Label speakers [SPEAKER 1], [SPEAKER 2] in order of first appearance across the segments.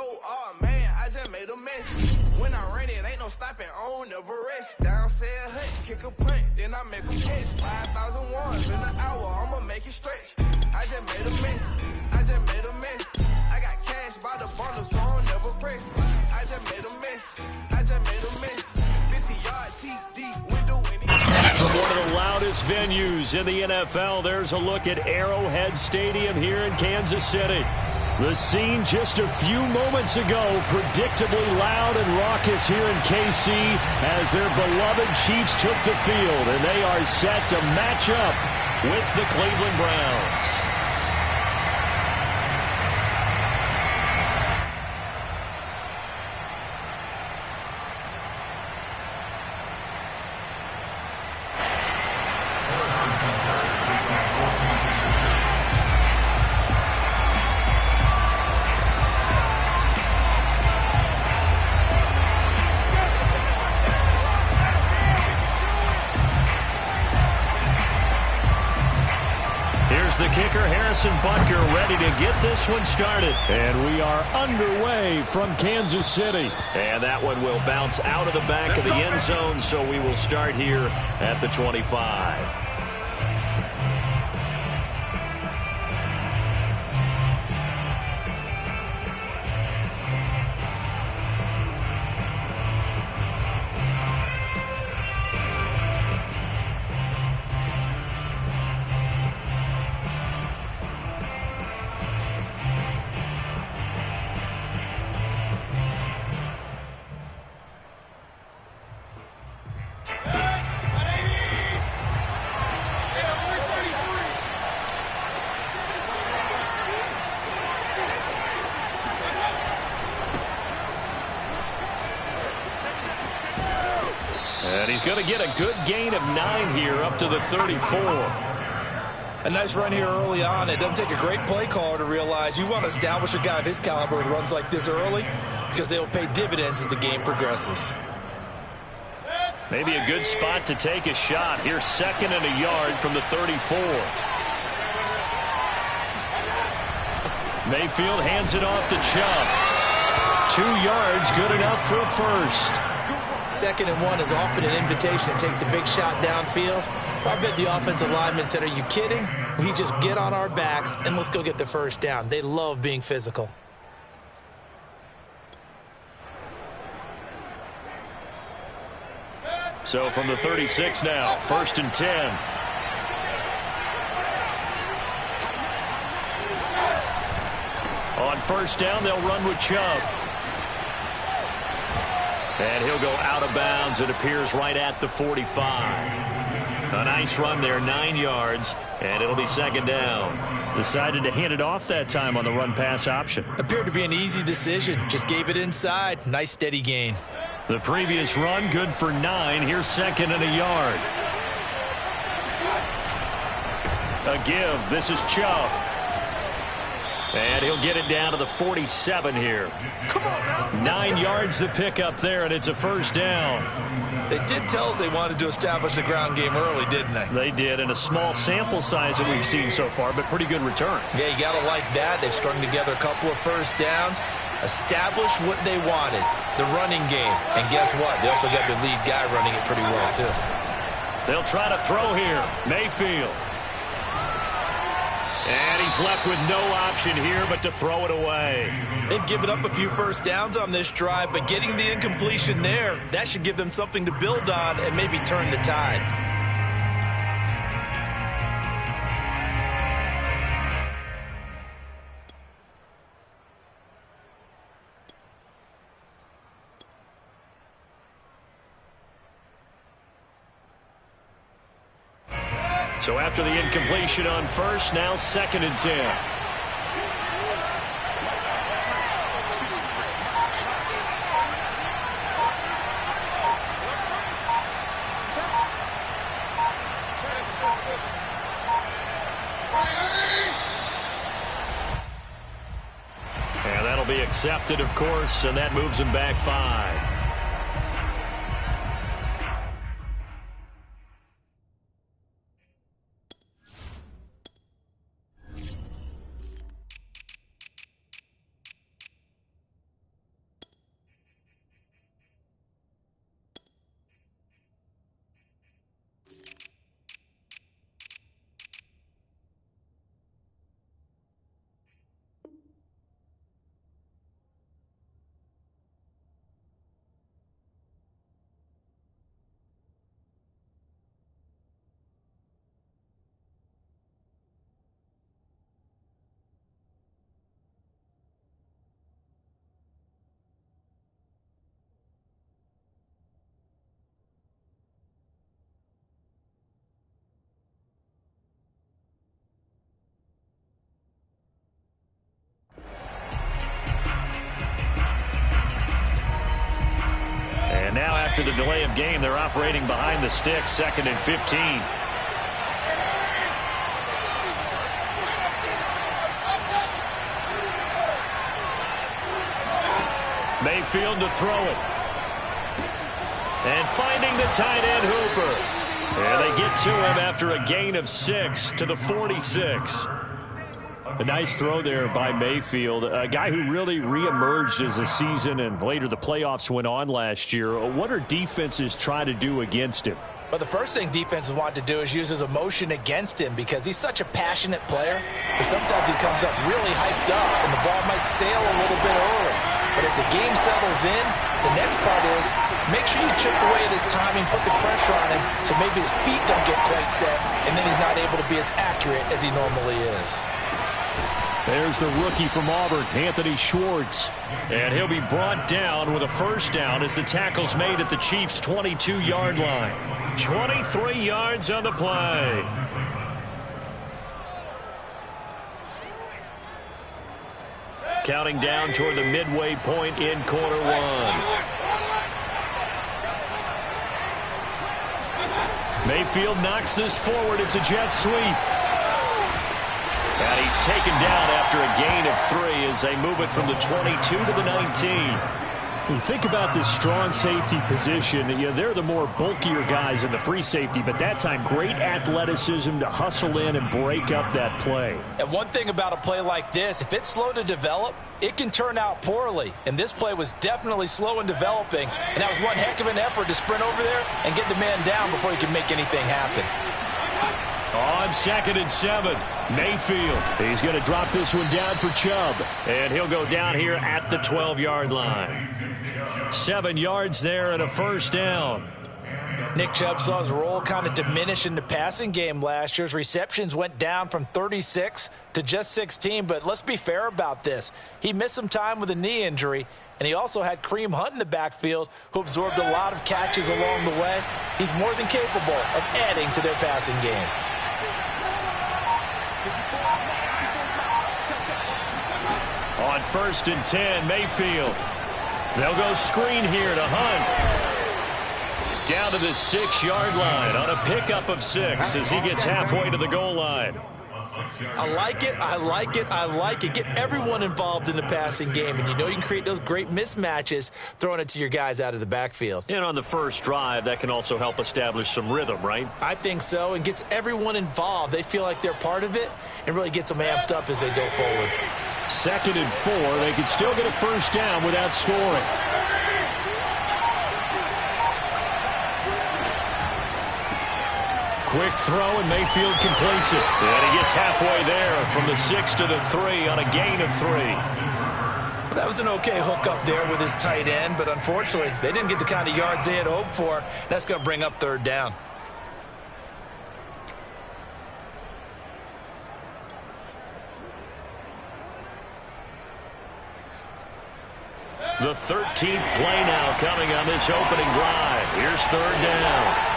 [SPEAKER 1] oh man, I just made a mess. When I run it, ain't no stopping, on never rest. Down said hut, kick a punt, then I make a catch. 5,000 ones in an hour, I'ma make it stretch. I just made a mess, I just made a mess. I got cash by the bundle, so I'll never press. I just made a mess, I just made a mess. 50-yard TD, window winning.
[SPEAKER 2] From one of the loudest venues in the NFL, there's a look at Arrowhead Stadium here in Kansas City. The scene just a few moments ago, predictably loud and raucous here in KC as their beloved Chiefs took the field, and they are set to match up with the Cleveland Browns. The kicker, Harrison Butker, ready to get this one started. And we are underway from Kansas City. And that one will bounce out of the back of the end zone, so we will start here at the 25. And he's going to get a good gain of 9 here up to the 34.
[SPEAKER 3] A nice run here early on. It doesn't take a great play caller to realize you want to establish a guy of his caliber with runs like this early because they'll pay dividends as the game progresses.
[SPEAKER 2] Maybe a good spot to take a shot. Here's 2nd and a yard from the 34. Mayfield hands it off to Chubb. 2 yards, good enough for a first.
[SPEAKER 3] 2nd and 1 is often an invitation to take the big shot downfield. I bet the offensive lineman said, are you kidding? We just get on our backs and let's go get the first down. They love being physical.
[SPEAKER 2] So from the 36 now, 1st and 10. On 1st down, they'll run with Chubb. And he'll go out of bounds. It appears right at the 45. A nice run there, 9 yards, and it'll be 2nd down. Decided to hand it off that time on the run-pass option.
[SPEAKER 3] Appeared to be an easy decision. Just gave it inside. Nice steady gain.
[SPEAKER 2] The previous run, good for 9. Here's 2nd and a yard. A give. This is Chubb. And he'll get it down to the 47 here. 9 yards to pick up there, and it's a 1st down.
[SPEAKER 3] They did tell us they wanted to establish the ground game early, didn't they?
[SPEAKER 2] They did, in a small sample size that we've seen so far, but pretty good return.
[SPEAKER 3] Yeah, you got to like that. They've strung together a couple of 1st downs, established what they wanted, the running game. And guess what? They also got their lead guy running it pretty well, too.
[SPEAKER 2] They'll try to throw here. Mayfield. And he's left with no option here but to throw it away.
[SPEAKER 3] They've given up a few 1st downs on this drive, but getting the incompletion there, that should give them something to build on and maybe turn the tide.
[SPEAKER 2] So after the incompletion on 1st, now 2nd and 10. And that'll be accepted, of course, and that moves him back 5. after the delay of game. They're operating behind the sticks, 2nd and 15. Mayfield to throw it. And finding the tight end Hooper. And they get to him after a gain of 6 to the 46. A nice throw there by Mayfield, a guy who really reemerged as the season and later the playoffs went on last year. What are defenses trying to do against him?
[SPEAKER 3] But the first thing defenses want to do is use his emotion against him because he's such a passionate player. And sometimes he comes up really hyped up and the ball might sail a little bit early. But as the game settles in, the next part is make sure you chip away at his timing, put the pressure on him so maybe his feet don't get quite set and then he's not able to be as accurate as he normally is.
[SPEAKER 2] There's the rookie from Auburn, Anthony Schwartz. And he'll be brought down with a first down as the tackle's made at the Chiefs' 22-yard line. 23 yards on the play. Counting down toward the midway point in quarter one. Mayfield knocks this forward. It's a jet sweep. And he's taken down after a gain of 3 as they move it from the 22 to the 19. You think about this strong safety position. They're the more bulkier guys in the free safety, but that time great athleticism to hustle in and break up that play.
[SPEAKER 3] And one thing about a play like this, if it's slow to develop, it can turn out poorly. And this play was definitely slow in developing, and that was one heck of an effort to sprint over there and get the man down before he could make anything happen.
[SPEAKER 2] On 2nd and 7, Mayfield. He's going to drop this one down for Chubb. And he'll go down here at the 12-yard line. 7 yards there and a first down.
[SPEAKER 3] Nick Chubb saw his role kind of diminish in the passing game last year. His receptions went down from 36 to just 16. But let's be fair about this. He missed some time with a knee injury. And he also had Kareem Hunt in the backfield, who absorbed a lot of catches along the way. He's more than capable of adding to their passing game.
[SPEAKER 2] On 1st and 10, Mayfield. They'll go screen here to Hunt. Down to the 6-yard line on a pickup of 6 as he gets halfway to the goal line.
[SPEAKER 3] I like it, I like it, I like it. Get everyone involved in the passing game, and you know you can create those great mismatches throwing it to your guys out of the backfield.
[SPEAKER 2] And on the first drive, that can also help establish some rhythm, right?
[SPEAKER 3] I think so, and gets everyone involved. They feel like they're part of it and really gets them amped up as they go forward.
[SPEAKER 2] 2nd and 4, they can still get a first down without scoring. Quick throw, and Mayfield completes it. And he gets halfway there from the 6 to the 3 on a gain of 3.
[SPEAKER 3] Well, that was an okay hook up there with his tight end, but unfortunately, they didn't get the kind of yards they had hoped for. That's going to bring up 3rd down.
[SPEAKER 2] The 13th play now coming on this opening drive. Here's 3rd down.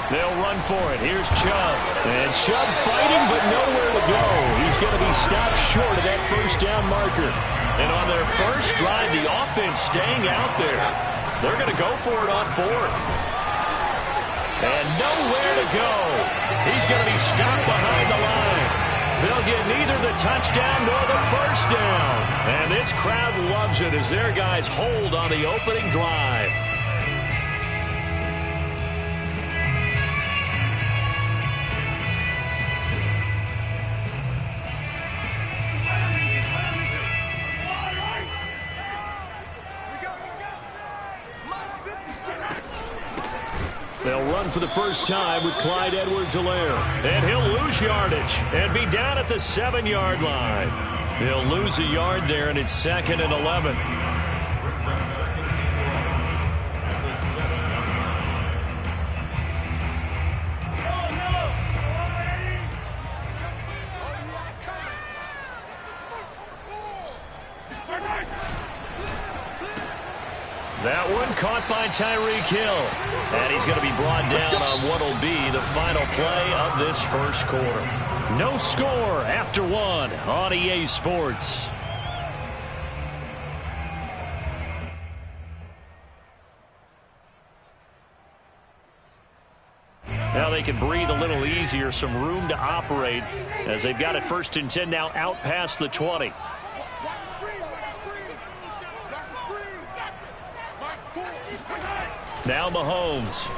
[SPEAKER 2] They'll run for it. Here's Chubb. And Chubb fighting, but nowhere to go. He's going to be stopped short of that first down marker. And on their first drive, the offense staying out there. They're going to go for it on 4th. And nowhere to go. He's going to be stopped behind the line. They'll get neither the touchdown nor the first down. And this crowd loves it as their guys hold on the opening drive. They'll run for the first time with Clyde Edwards-Helaire. And he'll lose yardage and be down at the 7-yard line. They'll lose a yard there, and it's 2nd and 11. That one caught by Tyreek Hill. And he's going to be brought down on what will be the final play of this first quarter. No score after 1 on EA Sports. can breathe a little easier, some room to operate as they've got it 1st and 10 now out past the 20. Now Mahomes.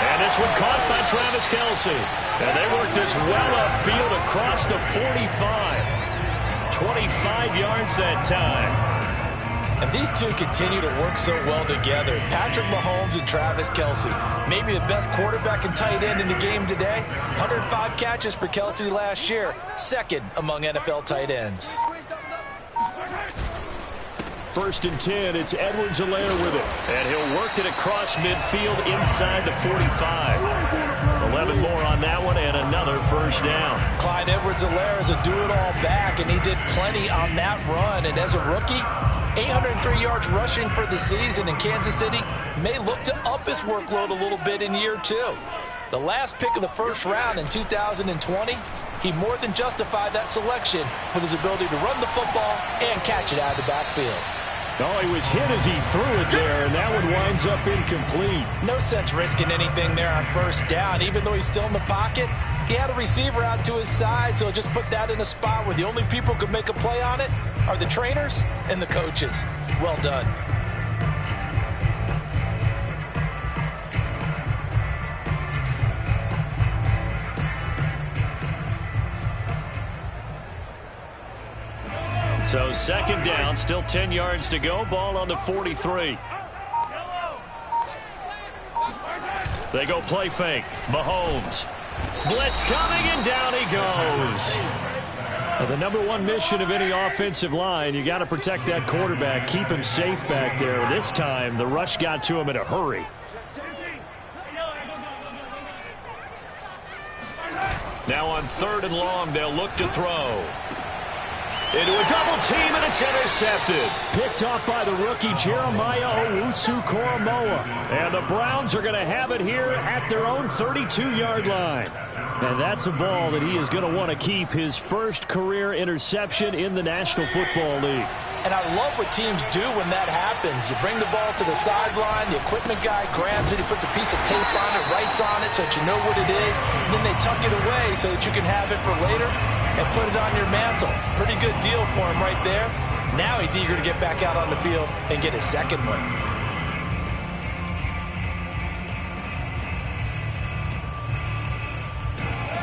[SPEAKER 2] And this one caught by Travis Kelce. And they work this well upfield across the 45. 25 yards that time.
[SPEAKER 3] And these two continue to work so well together. Patrick Mahomes and Travis Kelce. Maybe the best quarterback and tight end in the game today. 105 catches for Kelce last year. 2nd among NFL tight ends.
[SPEAKER 2] 1st and 10, it's Edwards-Helaire with it. And he'll work it across midfield inside the 45. 11 more on that one and another 1st down.
[SPEAKER 3] Clyde Edwards-Helaire is a do-it-all back, and he did plenty on that run. And as a rookie, 803 yards rushing for the season, in Kansas City may look to up his workload a little bit in year 2. The last pick of the 1st round in 2020, he more than justified that selection with his ability to run the football and catch it out of the backfield.
[SPEAKER 2] Oh, he was hit as he threw it there, and that one winds up incomplete.
[SPEAKER 3] No sense risking anything there on 1st down. Even though he's still in the pocket, he had a receiver out to his side, so just put that in a spot where the only people who could make a play on it are the trainers and the coaches. Well done.
[SPEAKER 2] So 2nd down, still 10 yards to go. Ball on the 43. They go play fake. Mahomes. Blitz coming, and down he goes. Now, the #1 mission of any offensive line, you got to protect that quarterback, keep him safe back there. This time, the rush got to him in a hurry. Now on 3rd and long, they'll look to throw. Into a double team, and it's intercepted. Picked off by the rookie Jeremiah Owusu-Koramoah. And the Browns are going to have it here at their own 32-yard line. And that's a ball that he is going to want to keep, his 1st career interception in the National Football League.
[SPEAKER 3] And I love what teams do when that happens. You bring the ball to the sideline, the equipment guy grabs it, he puts a piece of tape on it, writes on it so that you know what it is, and then they tuck it away so that you can have it for later and put it on your mantle. Pretty good deal for him right there. Now he's eager to get back out on the field and get his 2nd one.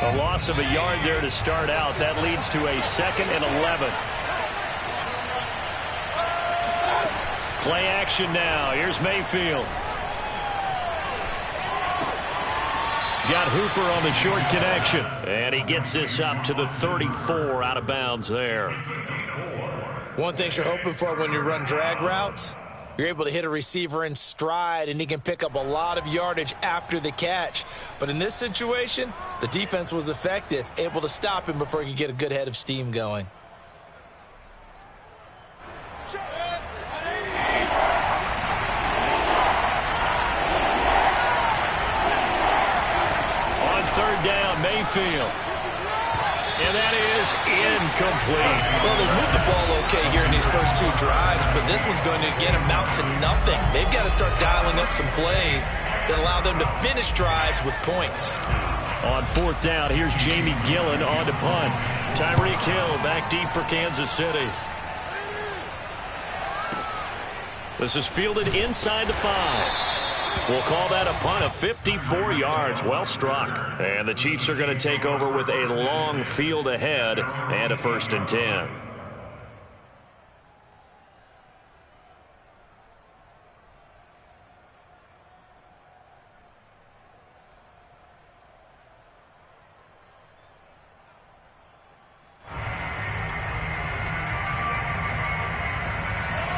[SPEAKER 2] A loss of a yard there to start out. That leads to a 2nd and 11. Play action now. Here's Mayfield. He's got Hooper on the short connection. And he gets this up to the 34, out of bounds there.
[SPEAKER 3] One thing you're hoping for when you run drag routes, you're able to hit a receiver in stride, and he can pick up a lot of yardage after the catch. But in this situation, the defense was effective, able to stop him before he could get a good head of steam going.
[SPEAKER 2] On 3rd down, Mayfield. And that is incomplete.
[SPEAKER 3] Well, they moved the ball okay here in these first 2 drives, but this one's going to, again, amount to nothing. They've got to start dialing up some plays that allow them to finish drives with points.
[SPEAKER 2] On 4th down, here's Jamie Gillen on to punt. Tyreek Hill back deep for Kansas City. This is fielded inside the 5. We'll call that a punt of 54 yards. Well struck. And the Chiefs are going to take over with a long field ahead and a 1st and 10.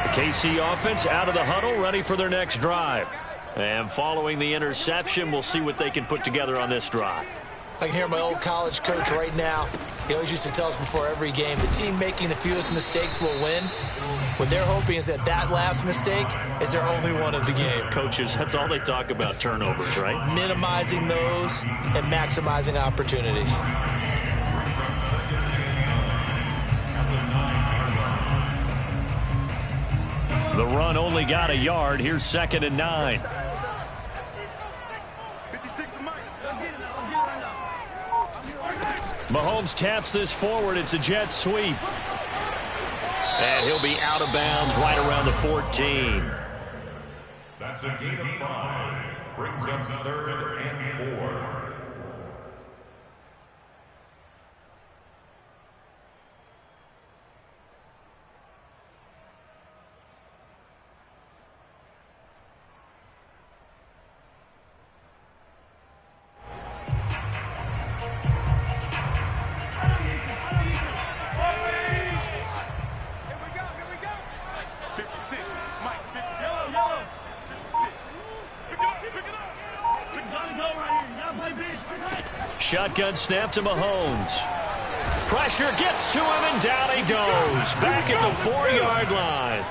[SPEAKER 2] The KC offense out of the huddle, ready for their next drive. And following the interception, we'll see what they can put together on this drive.
[SPEAKER 3] I can hear my old college coach right now. He always used to tell us before every game, the team making the fewest mistakes will win. What they're hoping is that last mistake is their only one of the game.
[SPEAKER 2] Coaches, that's all they talk about, turnovers, right?
[SPEAKER 3] Minimizing those and maximizing opportunities. The
[SPEAKER 2] run only got a yard. Here's 2nd and 9. Mahomes taps this forward. It's a jet sweep. And he'll be out of bounds right around the 14.
[SPEAKER 4] That's a gain of 5. Brings up 3rd and 4.
[SPEAKER 2] Shotgun snap to Mahomes. Pressure gets to him, and down he goes. Back at the 4-yard line.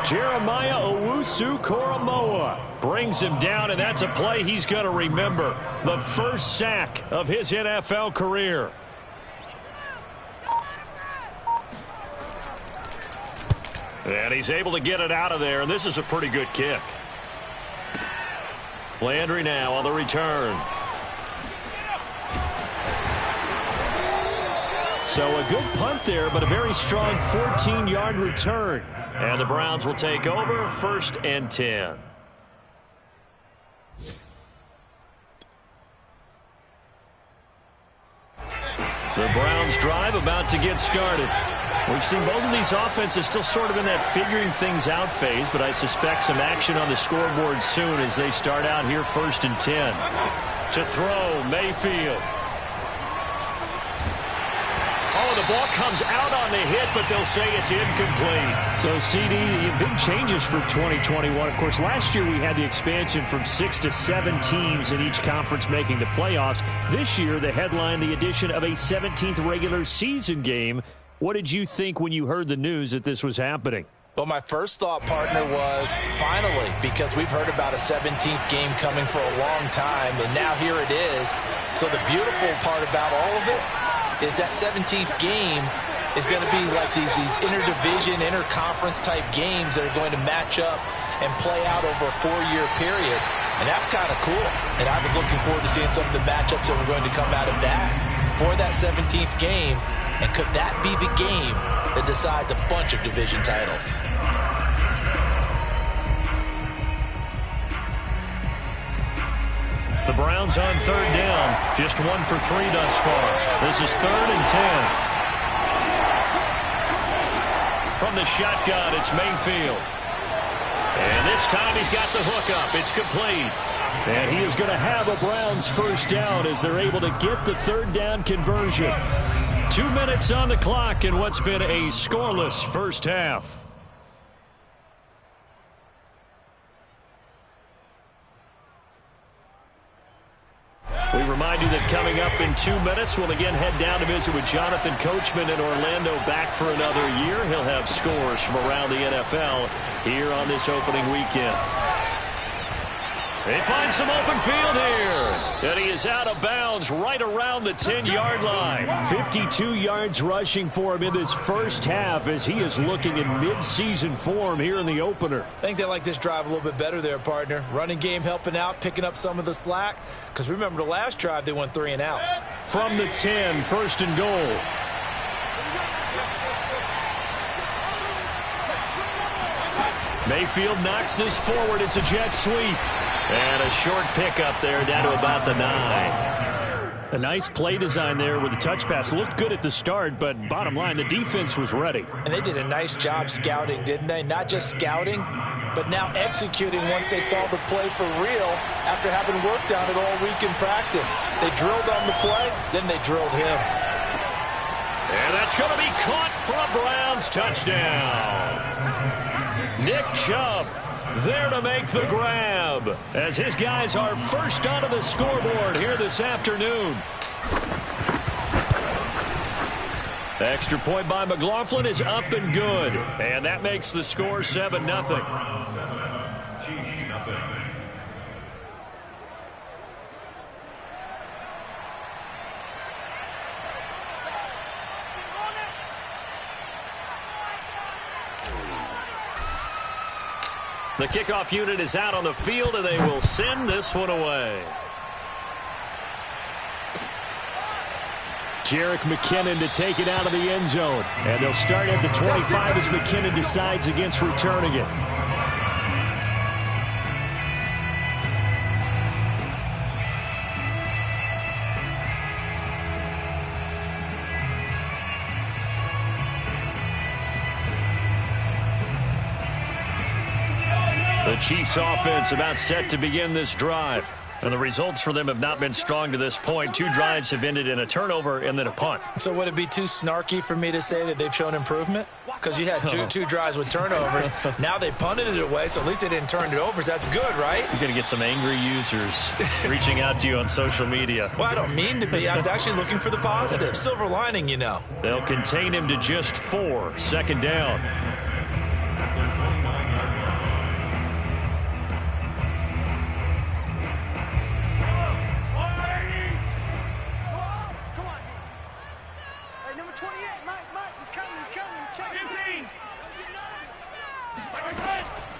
[SPEAKER 2] Jeremiah Owusu-Koramoah brings him down, and that's a play he's going to remember. The first sack of his NFL career. And he's able to get it out of there, and this is a pretty good kick. Landry now on the return. So a good punt there, but a very strong 14-yard return. And the Browns will take over 1st and 10. The Browns drive about to get started. We've seen both of these offenses still sort of in that figuring things out phase, but I suspect some action on the scoreboard soon as they start out here 1st and 10. To throw, Mayfield. Oh, the ball comes out on the hit, but they'll say it's incomplete. So, CD, big changes for 2021. Of course, last year we had the expansion from 6 to 7 teams in each conference making the playoffs. This year, the headline, the addition of a 17th regular season game. What did you think when you heard the news that this was happening?
[SPEAKER 3] Well, my first thought, partner, was finally, because we've heard about a 17th game coming for a long time, and now here it is. So the beautiful part about all of it is that 17th game is going to be like these interdivision, interconference type games that are going to match up and play out over a 4-year period. And that's kind of cool. And I was looking forward to seeing some of the matchups that were going to come out of that for that 17th game. And could that be the game that decides a bunch of division titles?
[SPEAKER 2] The Browns on 3rd down. Just 1 for 3 thus far. This is 3rd and 10. From the shotgun, it's Mayfield. And this time he's got the hook up. It's complete. And he is going to have a Browns first down as they're able to get the 3rd down conversion. 2 minutes on the clock in what's been a scoreless first half. We remind you that coming up in 2 minutes, we'll again head down to visit with Jonathan Coachman in Orlando, back for another year. He'll have scores from around the NFL here on this opening weekend. They find some open field here. And he is out of bounds right around the 10-yard line. 52 yards rushing for him in this first half as he is looking in mid-season form here in the opener.
[SPEAKER 3] I think they like this drive a little bit better there, partner. Running game helping out, picking up some of the slack. Because remember the last drive, they went 3 and out.
[SPEAKER 2] From the 10, 1st and goal. Mayfield knocks this forward. It's a jet sweep. And a short pickup there down to about the 9. A nice play design there with the touch pass. Looked good at the start, but bottom line, the defense was ready.
[SPEAKER 3] And they did a nice job scouting, didn't they? Not just scouting, but now executing once they saw the play for real after having worked on it all week in practice. They drilled on the play, then they drilled him.
[SPEAKER 2] And that's going to be caught for a Browns touchdown. Nick Chubb there to make the grab as his guys are first onto the scoreboard here this afternoon. The extra point by McLaughlin is up and good, and that makes the score 7-0. The kickoff unit is out on the field, and they will send this one away. Jerick McKinnon to take it out of the end zone. And they'll start at the 25 as McKinnon decides against returning it. The Chiefs offense about set to begin this drive. And the results for them have not been strong to this point. 2 drives have ended in a turnover and then a punt.
[SPEAKER 3] So would it be too snarky for me to say that they've shown improvement? Because you had two drives with turnovers. Now they punted it away, so at least they didn't turn it over. So that's good, right?
[SPEAKER 2] You're going to get some angry users reaching out to you on social media.
[SPEAKER 3] Well, I don't mean to be. I was actually looking for the positive. Silver lining, you know.
[SPEAKER 2] They'll contain him to just 4. 2nd down.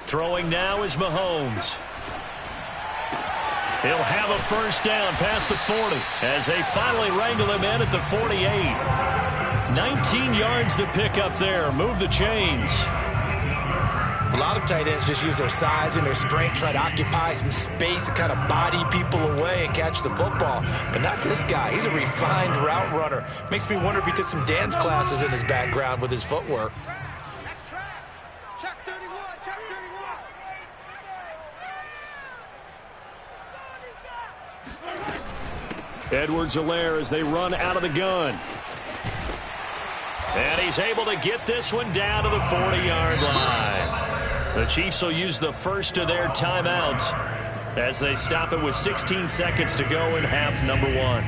[SPEAKER 2] Throwing now is Mahomes. He'll have a first down past the 40 as they finally wrangle him in at the 48. 19 yards to pick up there. Move the chains.
[SPEAKER 3] A lot of tight ends just use their size and their strength, try to occupy some space and kind of body people away and catch the football. But not this guy. He's a refined route runner. Makes me wonder if he took some dance classes in his background with his footwork.
[SPEAKER 2] Edwards-Helaire as they run out of the gun. And he's able to get this one down to the 40-yard line. The Chiefs will use the first of their timeouts as they stop it with 16 seconds to go in half number 1.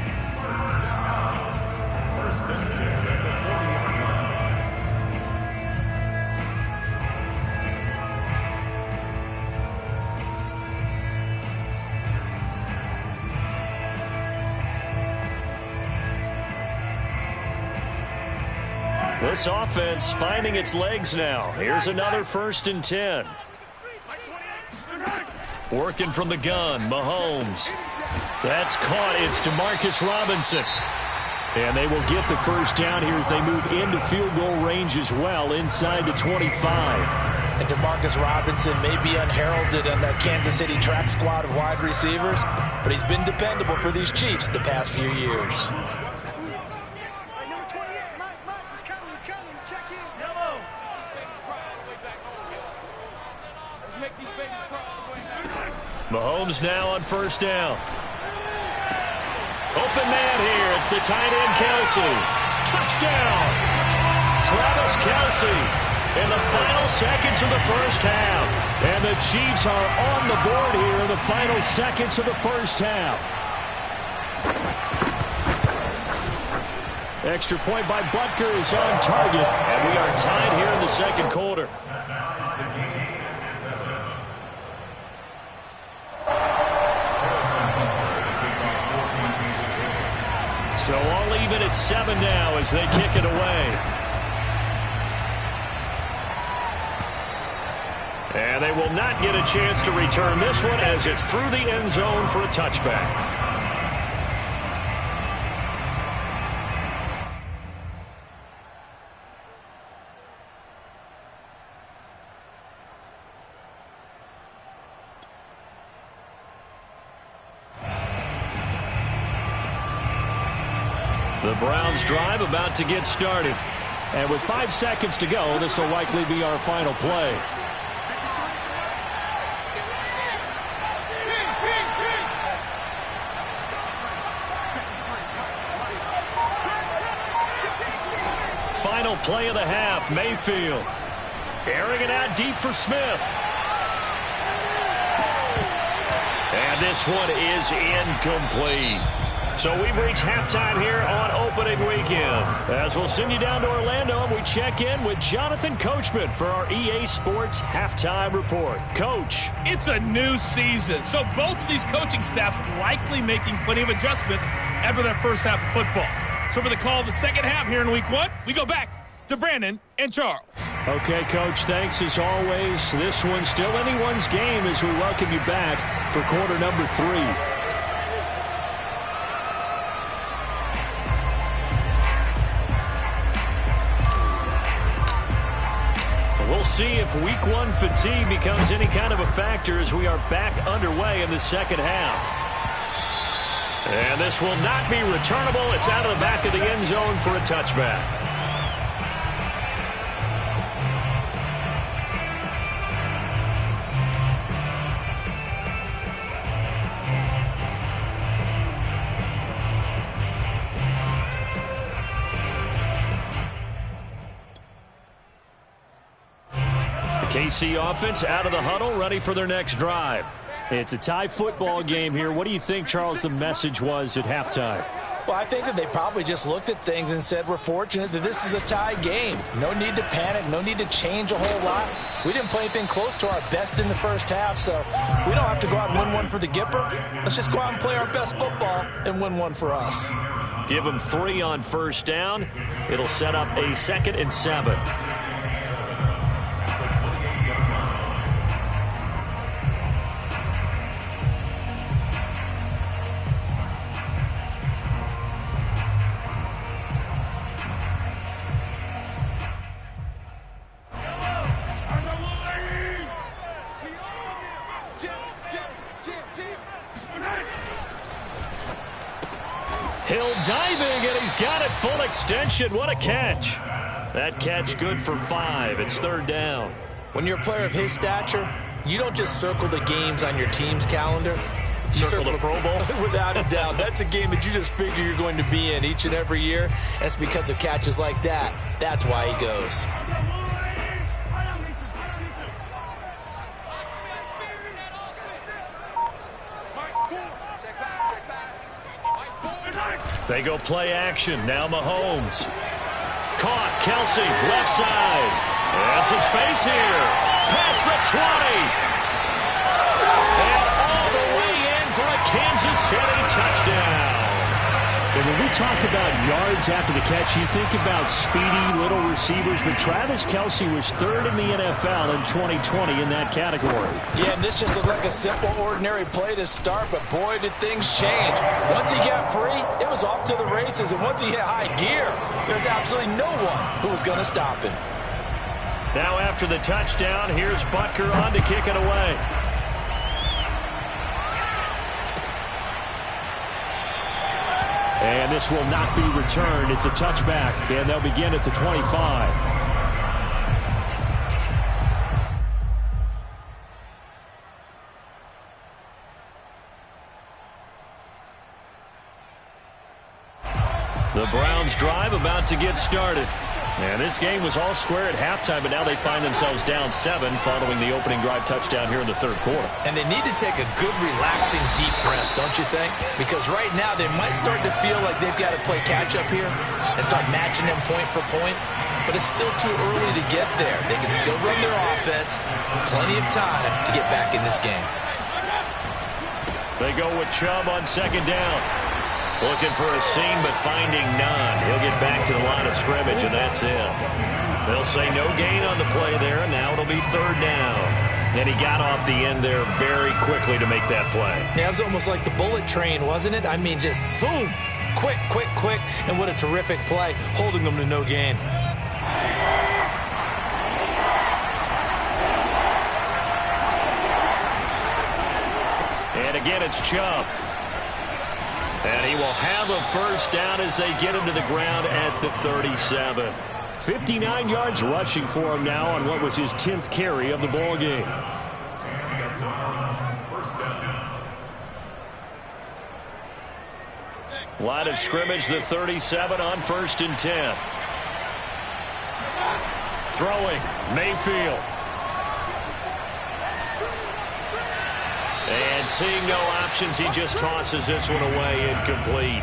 [SPEAKER 2] This offense finding its legs now. Here's another 1st and 10. Working from the gun, Mahomes. That's caught. It's DeMarcus Robinson. And they will get the first down here as they move into field goal range as well, inside the 25.
[SPEAKER 3] And DeMarcus Robinson may be unheralded on that Kansas City track squad of wide receivers, but he's been dependable for these Chiefs the past few years.
[SPEAKER 2] Mahomes now on first down. Open man here. It's the tight end, Kelsey. Touchdown! Travis Kelsey in the final seconds of the first half. And the Chiefs are on the board here in the final seconds of the first half. Extra point by Butker is on target. And we are tied here in the second quarter. So all even at 7 now as they kick it away. And they will not get a chance to return this one as it's through the end zone for a touchback. The Browns drive about to get started. And with 5 seconds to go, this will likely be our final play. Final play of the half, Mayfield. Airing it out deep for Smith. And this one is incomplete. So we've reached halftime here on opening weekend. As we'll send you down to Orlando and we check in with Jonathan Coachman for our EA Sports Halftime Report. Coach.
[SPEAKER 5] It's a new season, so both of these coaching staffs likely making plenty of adjustments after that first half of football. So for the call of the second half here in week 1, we go back to Brandon and Charles.
[SPEAKER 2] Okay, Coach, thanks as always. This one's still anyone's game as we welcome you back for quarter number 3. see if week one fatigue becomes any kind of a factor as we are back underway in the second half. And this will not be returnable. It's out of the back of the end zone for a touchback. KC offense out of the huddle, ready for their next drive.
[SPEAKER 6] It's a tie football game here. What do you think, Charles, the message was at halftime?
[SPEAKER 3] Well, I think that they probably just looked at things and said, we're fortunate that this is a tie game. No need to panic, no need to change a whole lot. We didn't play anything close to our best in the first half, so we don't have to go out and win one for the Gipper. Let's just go out and play our best football and win one for us.
[SPEAKER 2] Give them 3 on first down. It'll set up a 2nd and 7. Hill diving, and he's got it full extension. What a catch. That catch good for 5. It's 3rd down.
[SPEAKER 3] When you're a player of his stature, you don't just circle the games on your team's calendar. You
[SPEAKER 2] circle the Pro Bowl?
[SPEAKER 3] Without a doubt. That's a game that you just figure you're going to be in each and every year. And it's because of catches like that. That's why he goes.
[SPEAKER 2] They go play action. Now Mahomes. Caught. Kelsey, left side. And some space here. Past the 20. And all the way in for a Kansas City touchdown.
[SPEAKER 6] And when we talk about yards after the catch, you think about speedy little receivers, but Travis Kelsey was 3rd in the NFL in 2020 in that category.
[SPEAKER 3] Yeah, and this just looked like a simple, ordinary play to start, but boy, did things change. Once he got free, it was off to the races, and once he hit high gear, there's absolutely no one who was going to stop him.
[SPEAKER 2] Now after the touchdown, here's Butker on to kick it away.
[SPEAKER 6] And this will not be returned. It's a touchback, and they'll begin at the 25.
[SPEAKER 2] The Browns drive about to get started. And this game was all square at halftime, but now they find themselves down 7 following the opening drive touchdown here in the 3rd quarter.
[SPEAKER 3] And they need to take a good, relaxing, deep breath, don't you think? Because right now they might start to feel like they've got to play catch-up here and start matching them point for point. But it's still too early to get there. They can still run their offense. Plenty of time to get back in this game.
[SPEAKER 2] They go with Chubb on 2nd down. Looking for a seam, but finding none. He'll get back to the line of scrimmage, and that's it. They'll say no gain on the play there, and now it'll be 3rd down. And he got off the end there very quickly to make that play.
[SPEAKER 3] Yeah, it was almost like the bullet train, wasn't it? I mean, just zoom. Quick, quick, quick. And what a terrific play, holding them to no gain.
[SPEAKER 2] And again, it's Chubb. And he will have a 1st down as they get him to the ground at the 37.
[SPEAKER 6] 59 yards rushing for him now on what was his 10th carry of the ball game.
[SPEAKER 2] Line of scrimmage, the 37 on 1st and 10. Throwing, Mayfield. And seeing no options, he just tosses this one away incomplete.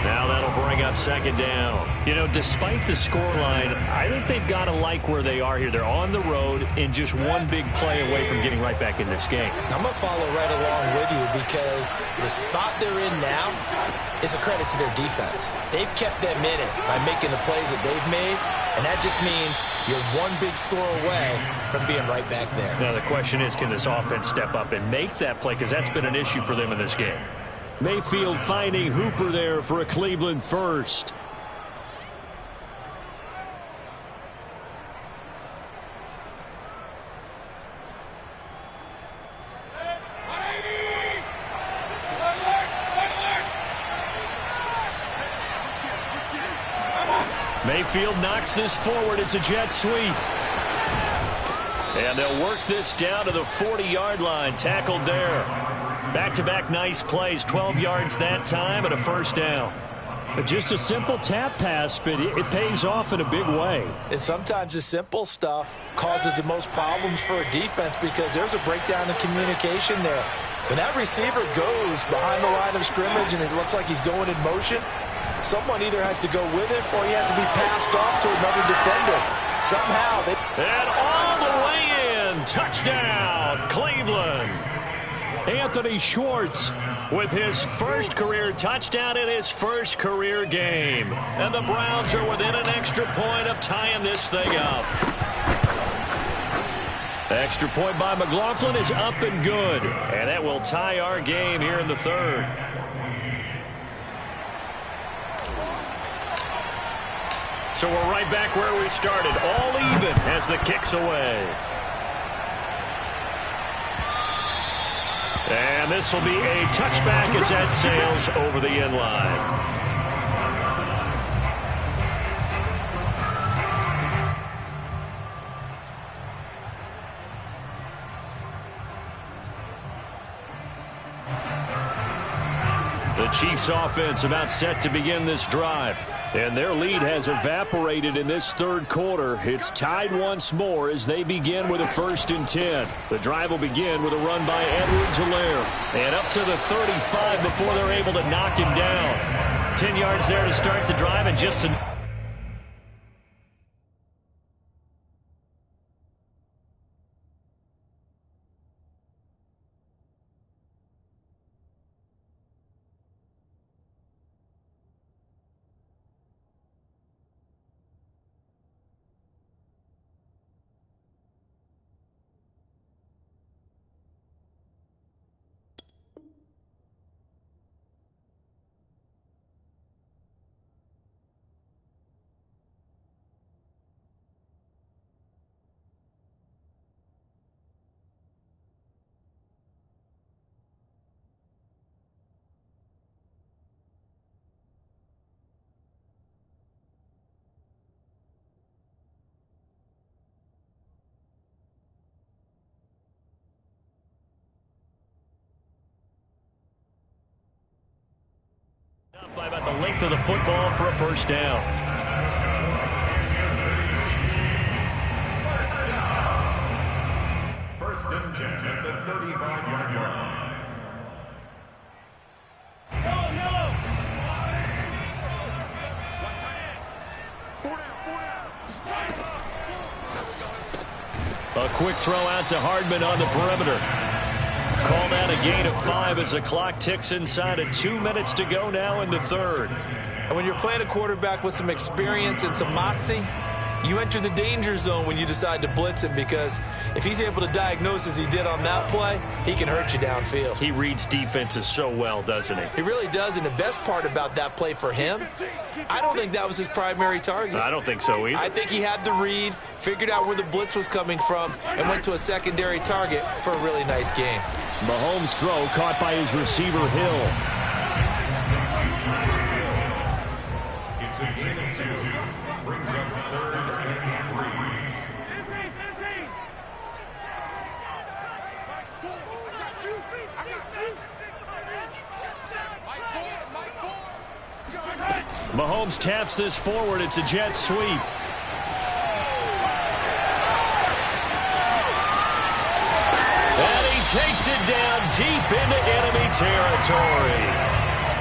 [SPEAKER 2] Now that'll bring up 2nd down.
[SPEAKER 6] You know, despite the scoreline, I think they've got to like where they are here. They're on the road and just one big play away from getting right back in this game.
[SPEAKER 3] I'm going to follow right along with you because the spot they're in now is a credit to their defense. They've kept them in it by making the plays that they've made, and that just means you're one big score away from being right back there.
[SPEAKER 2] Now the question is, can this offense step up and make that play? Because that's been an issue for them in this game.
[SPEAKER 6] Mayfield finding Hooper there for a Cleveland 1st.
[SPEAKER 2] Mayfield knocks this forward. It's a jet sweep. And they'll work this down to the 40-yard line. Tackled there. Back-to-back nice plays. 12 yards that time and a first down.
[SPEAKER 6] Just a simple tap pass, but it pays off in a big way.
[SPEAKER 3] And sometimes the simple stuff causes the most problems for a defense because there's a breakdown in communication there. When that receiver goes behind the line of scrimmage and it looks like he's going in motion, someone either has to go with him or he has to be passed off to another defender. Somehow they...
[SPEAKER 2] And all the way in. Touchdown, Cleveland.
[SPEAKER 6] Anthony Schwartz
[SPEAKER 2] with his first career touchdown in his first career game. And the Browns are within an extra point of tying this thing up. Extra point by McLaughlin is up and good. And that will tie our game here in the third. So we're right back where we started. All even as the kick's away. And this will be a touchback as that sails over the end line. The Chiefs offense about set to begin this drive. And their lead has evaporated in this third quarter. It's tied once more as they begin with a 1st and 10. The drive will begin with a run by Edwards-Helaire. And up to the 35 before they're able to knock him down. 10 yards there to start the drive and just an... by about the length of the football for a first down.
[SPEAKER 4] First and 10 at the 35-yard line.
[SPEAKER 2] A quick throw out to Hardman on the perimeter. Called out a gain of 5 as the clock ticks inside of 2 minutes to go now in the third.
[SPEAKER 3] And when you're playing a quarterback with some experience and some moxie, you enter the danger zone when you decide to blitz him, because if he's able to diagnose as he did on that play, he can hurt you downfield.
[SPEAKER 2] He reads defenses so well, doesn't he?
[SPEAKER 3] He really does, and the best part about that play for him, I don't think that was his primary target.
[SPEAKER 2] I don't think so either.
[SPEAKER 3] I think he had the read, figured out where the blitz was coming from, and went to a secondary target for a really nice game.
[SPEAKER 6] Mahomes' throw caught by his receiver, Hill.
[SPEAKER 4] It's a gain of 2. Brings up 3rd and 3.
[SPEAKER 2] Mahomes taps this forward. It's a jet sweep. And he takes it down deep into enemy territory.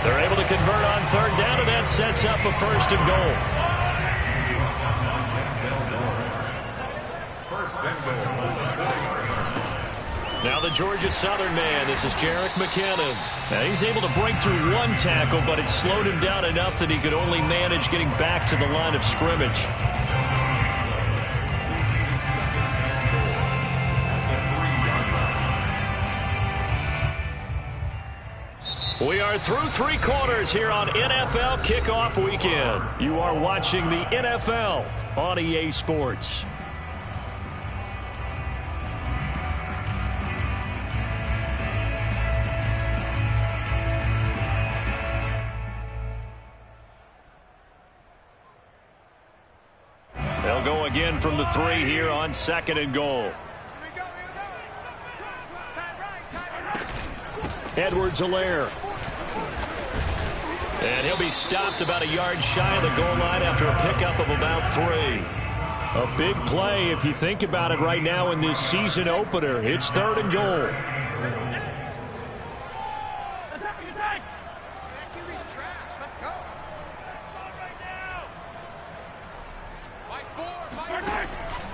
[SPEAKER 2] They're able to convert on 3rd down, and that sets up a 1st and goal.
[SPEAKER 4] 1st and goal.
[SPEAKER 2] Now the Georgia Southern man. This is Jerick McKinnon. Now he's able to break through 1 tackle, but it slowed him down enough that he could only manage getting back to the line of scrimmage. We are through 3 quarters here on NFL Kickoff Weekend. You are watching the NFL on EA Sports. They'll go again from the 3 here on 2nd and goal. Edwards-Helaire. And he'll be stopped about a yard shy of the goal line after a pickup of about 3.
[SPEAKER 6] A big play if you think about it right now in this season opener. It's 3rd and goal.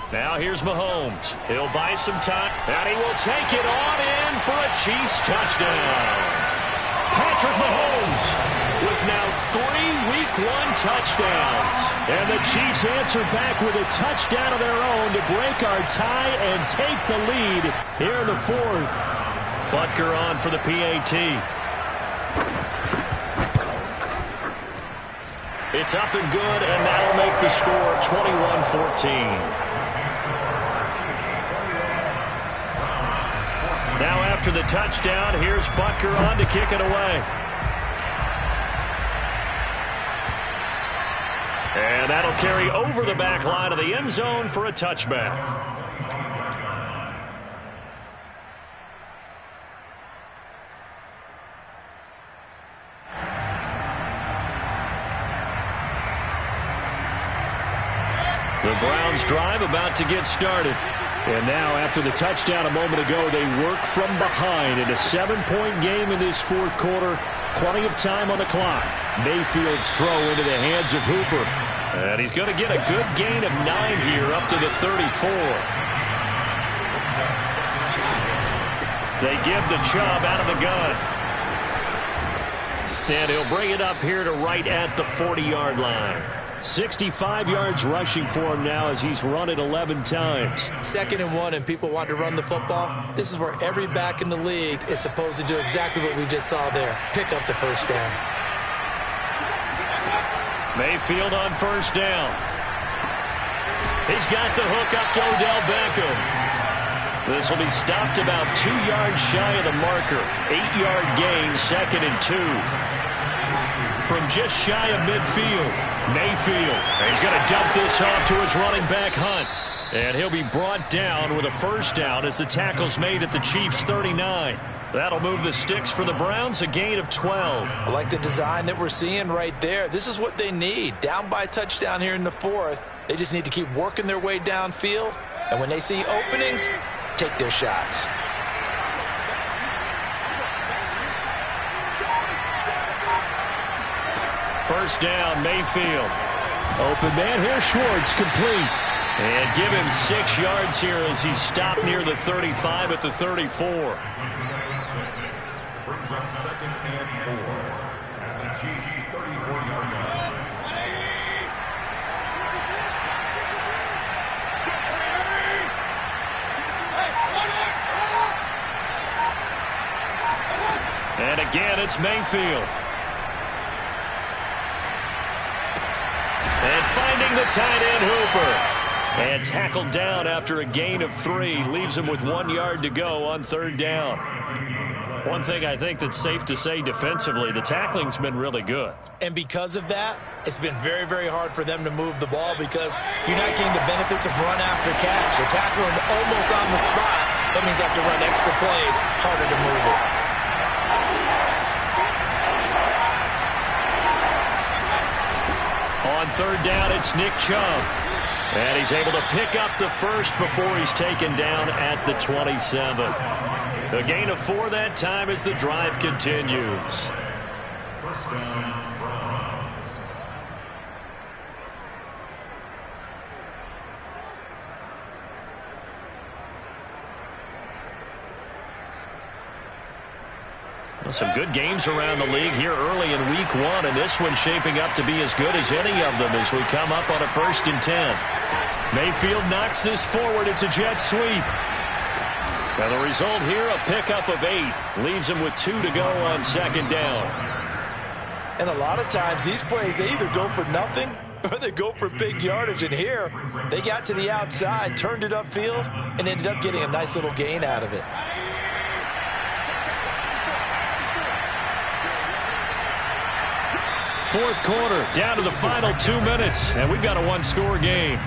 [SPEAKER 2] Now here's Mahomes. He'll buy some time, and he will take it on in for a Chiefs touchdown. Patrick Mahomes with now 3 Week 1 touchdowns. And the Chiefs answer back with a touchdown of their own to break our tie and take the lead here in the 4th. Butker on for the PAT. It's up and good, and that'll make the score 21-14. Now after the touchdown, here's Butker on to kick it away. And that'll carry over the back line of the end zone for a touchback. The Browns drive about to get started.
[SPEAKER 6] And now, after the touchdown a moment ago, they work from behind in a 7-point game in this 4th quarter. Plenty of time on the clock. Mayfield's throw into the hands of Hooper.
[SPEAKER 2] And he's going to get a good gain of 9 here up to the 34. They give the Chubb out of the gun. And he'll bring it up here to right at the 40-yard line.
[SPEAKER 6] 65 yards rushing for him now as he's run it 11 times.
[SPEAKER 3] 2nd and 1 and people want to run the football. This is where every back in the league is supposed to do exactly what we just saw there. Pick up the first down.
[SPEAKER 2] Mayfield on first down. He's got the hook up to Odell Beckham. This will be stopped about 2 yards shy of the marker. 8-yard gain, 2nd and 2. From just shy of midfield, Mayfield. He's going to dump this off to his running back, Hunt. And he'll be brought down with a first down as the tackle's made at the Chiefs' 39. That'll move the sticks for the Browns, a gain of 12.
[SPEAKER 3] I like the design that we're seeing right there. This is what they need. Down by a touchdown here in the 4th. They just need to keep working their way downfield. And when they see openings, take their shots.
[SPEAKER 2] First down, Mayfield.
[SPEAKER 6] Open man here, Schwartz, complete.
[SPEAKER 2] And give him 6 yards here as he's stopped near the 35 at the 34.
[SPEAKER 4] Brings up 2nd and 4 at the Chiefs' 34-yard line.
[SPEAKER 2] And again, it's Mayfield. And finding the tight end, Hooper. And tackled down after a gain of 3. Leaves him with 1 yard to go on 3rd down. One thing I think that's safe to say defensively, the tackling's been really good.
[SPEAKER 3] And because of that, it's been very, very hard for them to move the ball because you're not getting the benefits of run after catch. You're tackling them almost on the spot. That means you have to run extra plays, harder to move it.
[SPEAKER 2] On 3rd down, it's Nick Chubb. And he's able to pick up the first before he's taken down at the 27. A gain of 4 that time as the drive continues.
[SPEAKER 4] First down, Browns.
[SPEAKER 2] Well, some good games around the league here early in Week 1, and this one's shaping up to be as good as any of them as we come up on a 1st and 10. Mayfield knocks this forward. It's a jet sweep. Now the result here, a pickup of 8. Leaves him with 2 to go on 2nd down.
[SPEAKER 3] And a lot of times these plays, they either go for nothing or they go for big yardage. And here, they got to the outside, turned it upfield, and ended up getting a nice little gain out of it.
[SPEAKER 6] Fourth quarter, down to the final 2 minutes, and we've got a 1-score game.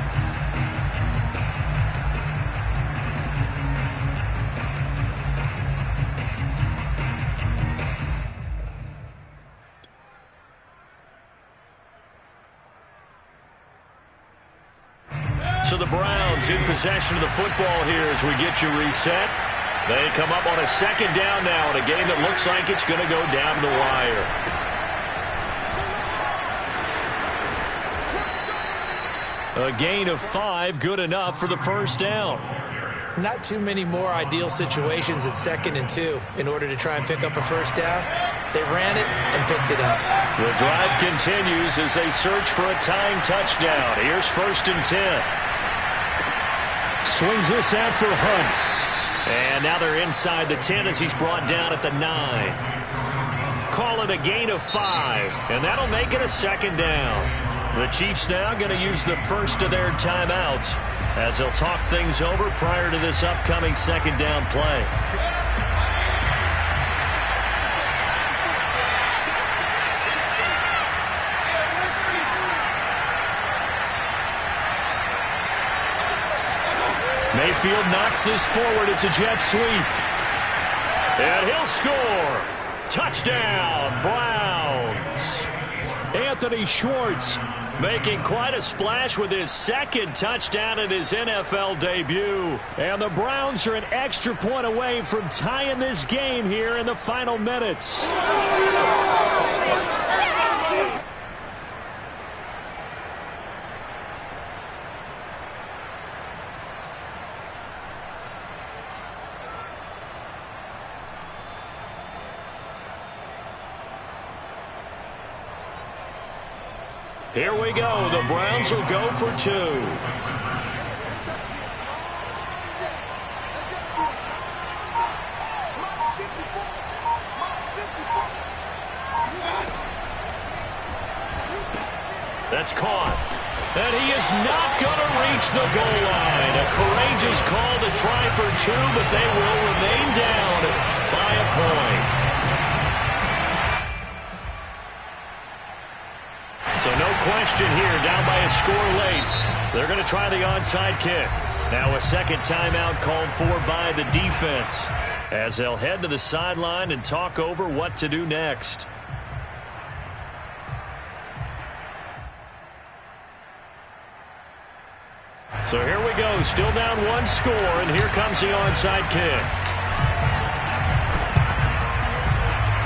[SPEAKER 2] So the Browns in possession of the football here as we get you reset. They come up on a second down now in a game that looks like it's going to go down the wire. A gain of 5, good enough for the first down.
[SPEAKER 3] Not too many more ideal situations at 2nd and 2 in order to try and pick up a first down. They ran it and picked it up.
[SPEAKER 2] The drive continues as they search for a tying touchdown. Here's 1st and 10. Swings this out for Hunt. And now they're inside the 10 as he's brought down at the 9. Call it a gain of 5, and that'll make it a second down. The Chiefs now going to use the first of their timeouts as they'll talk things over prior to this upcoming second down play. Mayfield knocks this forward. It's a jet sweep. And he'll score. Touchdown, Browns. Anthony Schwartz making quite a splash with his second touchdown in his NFL debut. And the Browns are an extra point away from tying this game here in the final minutes. Here we go. The Browns will go for 2. That's caught. And he is not going to reach the goal line. A courageous call to try for 2, but they will remain down by a point. So no question here, down by a score late. They're going to try the onside kick. Now a second timeout called for by the defense as they'll head to the sideline and talk over what to do next. So here we go, still down 1 score, and here comes the onside kick.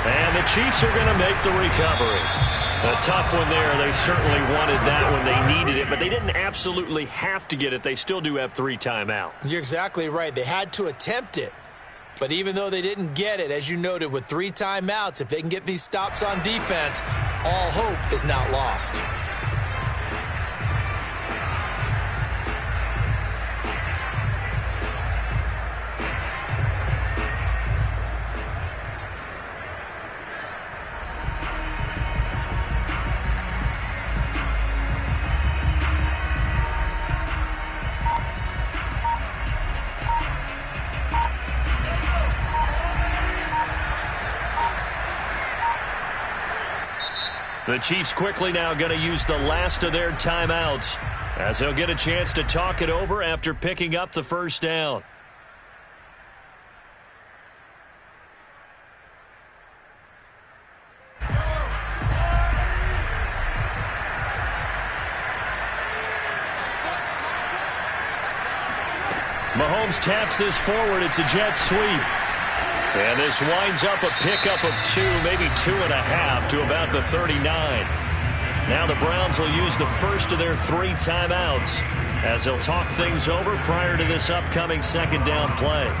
[SPEAKER 2] And the Chiefs are going to make the recovery. A tough one there. They certainly wanted that when they needed it, but they didn't absolutely have to get it. They still do have 3 timeouts.
[SPEAKER 3] You're exactly right. They had to attempt it. But even though they didn't get it, as you noted, with 3 timeouts, if they can get these stops on defense, all hope is not lost.
[SPEAKER 2] The Chiefs quickly now going to use the last of their timeouts as they'll get a chance to talk it over after picking up the first down. Mahomes taps this forward. It's a jet sweep. And this winds up a pickup of 2, maybe 2.5 to about the 39. Now the Browns will use the first of their 3 timeouts as they'll talk things over prior to this upcoming second down play.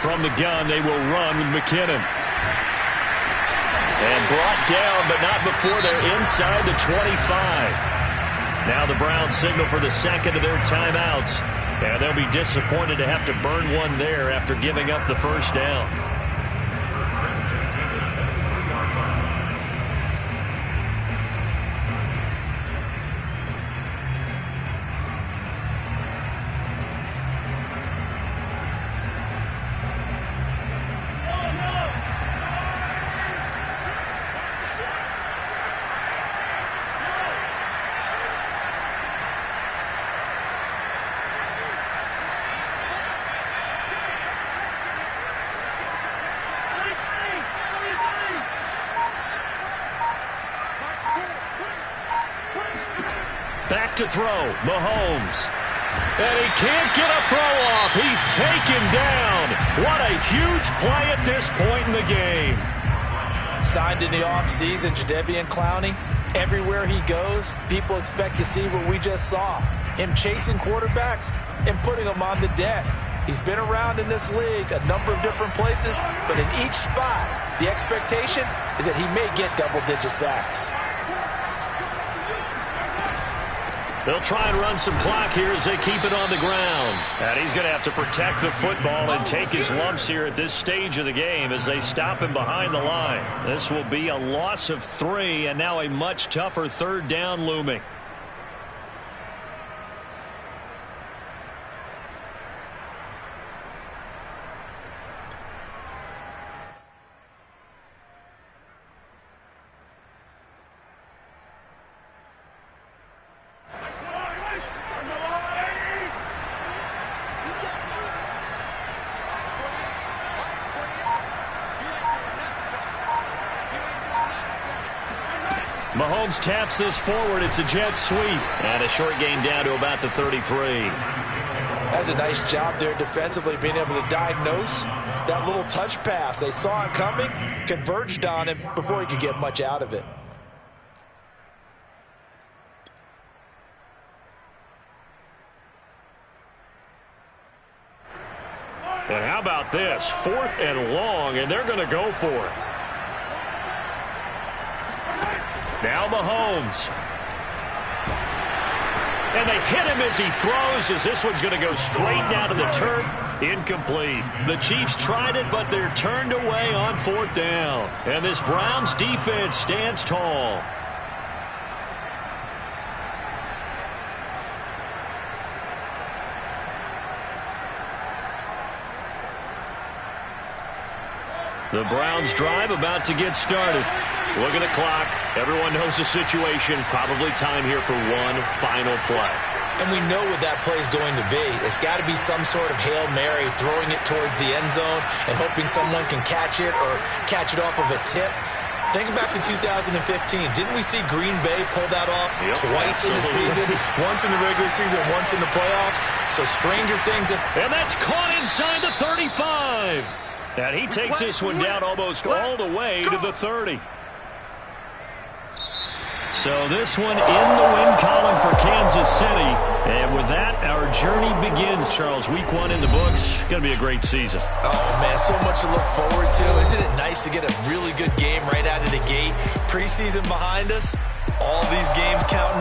[SPEAKER 2] From the gun, they will run with McKinnon. And brought down, but not before they're inside the 25. Now the Browns signal for the second of their timeouts. And they'll be disappointed to have to burn one there after giving up the first down. back to throw. Mahomes. And he can't get a throw off. He's taken down. What a huge play at this point in the game.
[SPEAKER 3] Signed in the offseason, Jadeveon Clowney. Everywhere he goes, people expect to see what we just saw. Him chasing quarterbacks and putting them on the deck. He's been around in this league a number of different places, but in each spot, the expectation is that he may get double-digit sacks.
[SPEAKER 2] They'll try and run some clock here as they keep it on the ground. And he's going to have to protect the football and take his lumps here at this stage of the game as they stop him behind the line. This will be a loss of 3, and now a much tougher third down looming. Mahomes taps this forward. It's a jet sweep. And a short gain down to about the 33.
[SPEAKER 3] That's a nice job there defensively, being able to diagnose that little touch pass. They saw it coming, converged on him before he could get much out of it.
[SPEAKER 2] And how about this? 4th and long, and they're going to go for it. Now Mahomes. And they hit him as he throws, as this one's going to go straight down to the turf. Incomplete. The Chiefs tried it, but they're turned away on 4th down. And this Browns defense stands tall. The Browns drive about to get started. Look at the clock. Everyone knows the situation. Probably time here for one final play.
[SPEAKER 3] And we know what that play is going to be. It's got to be some sort of Hail Mary, throwing it towards the end zone and hoping someone can catch it or catch it off of a tip. Think back to 2015. Didn't we see Green Bay pull that off twice in the season? Once in the regular season, once in the playoffs. So stranger things.
[SPEAKER 2] And that's caught inside the 35. And he takes this one down almost all the way to the 30. So this one in the win column for Kansas City. And with that, our journey begins, Charles. Week 1 in the books. Going to be a great season.
[SPEAKER 3] Oh, man, so much to look forward to. Isn't it nice to get a really good game right out of the gate? Preseason behind us. All these games counting